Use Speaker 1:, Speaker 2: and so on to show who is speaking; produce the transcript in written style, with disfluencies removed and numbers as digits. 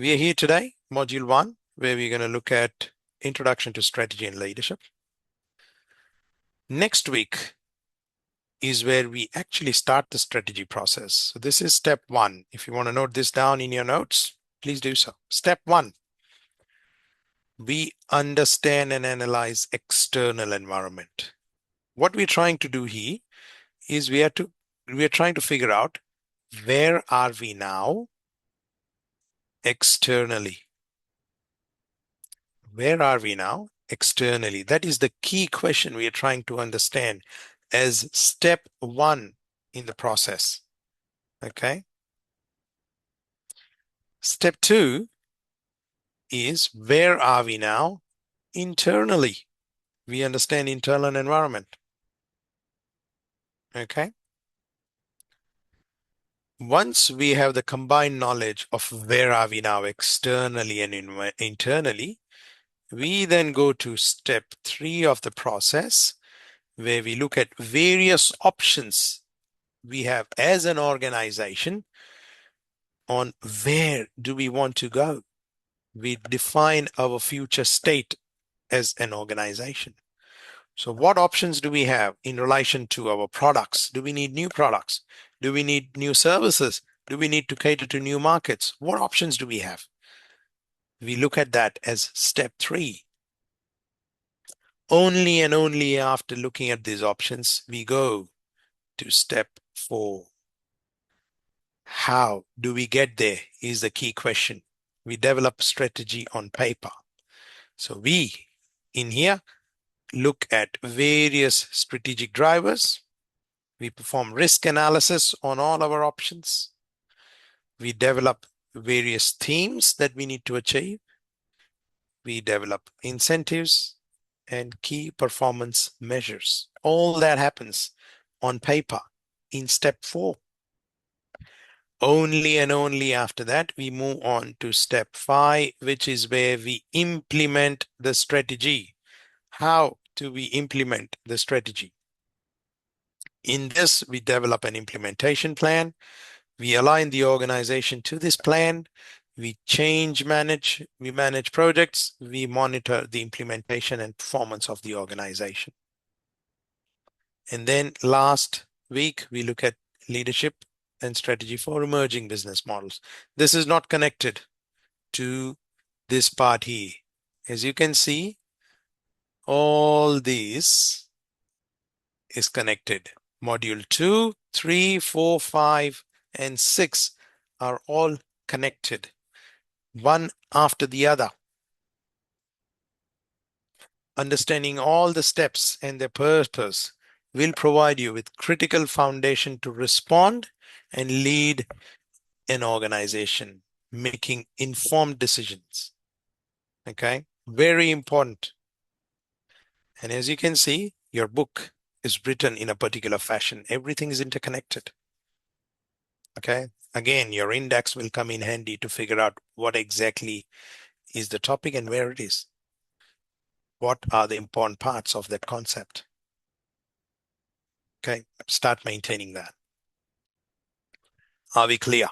Speaker 1: We are here today, Module 1, where we're going to look at Introduction to Strategy and Leadership. Next week is where we actually start the strategy process. So this is step 1. If you want to note this down in your notes, please do so. Step 1, we understand and analyze external environment. What we're trying to do here is we are trying to figure out where are we now externally. Where are we now externally? That is the key question we are trying to understand as step 1 in the process. Okay. Step 2 is where are we now internally? We understand internal environment. Okay. Once we have the combined knowledge of where are we now externally and internally, we then go to step 3 of the process, where we look at various options we have as an organization on where do we want to go. We define our future state as an organization. So what options do we have in relation to our products? Do we need new products? Do we need new services? Do we need to cater to new markets? What options do we have? We look at that as step 3. Only and only after looking at these options, we go to step 4. How do we get there is the key question. We develop strategy on paper. So we, in here, look at various strategic drivers. We perform risk analysis on all our options. We develop various themes that we need to achieve. We develop incentives and key performance measures. All that happens on paper in step 4. Only and only after that, we move on to step 5, which is where we implement the strategy. How do we implement the strategy? In this, we develop an implementation plan. We align the organization to this plan. We manage projects. We monitor the implementation and performance of the organization. And then last week, we look at leadership and strategy for emerging business models. This is not connected to this part here. As you can see, all these is connected. Module 2, 3, 4, 5, and 6 are all connected, one after the other. Understanding all the steps and their purpose will provide you with critical foundation to respond and lead an organization, making informed decisions. Okay, very important. And as you can see, your book is written in a particular fashion. Everything is interconnected. Okay, again, your index will come in handy to figure out what exactly is the topic and where it is. What are the important parts of that concept? Okay, start maintaining that. Are we clear?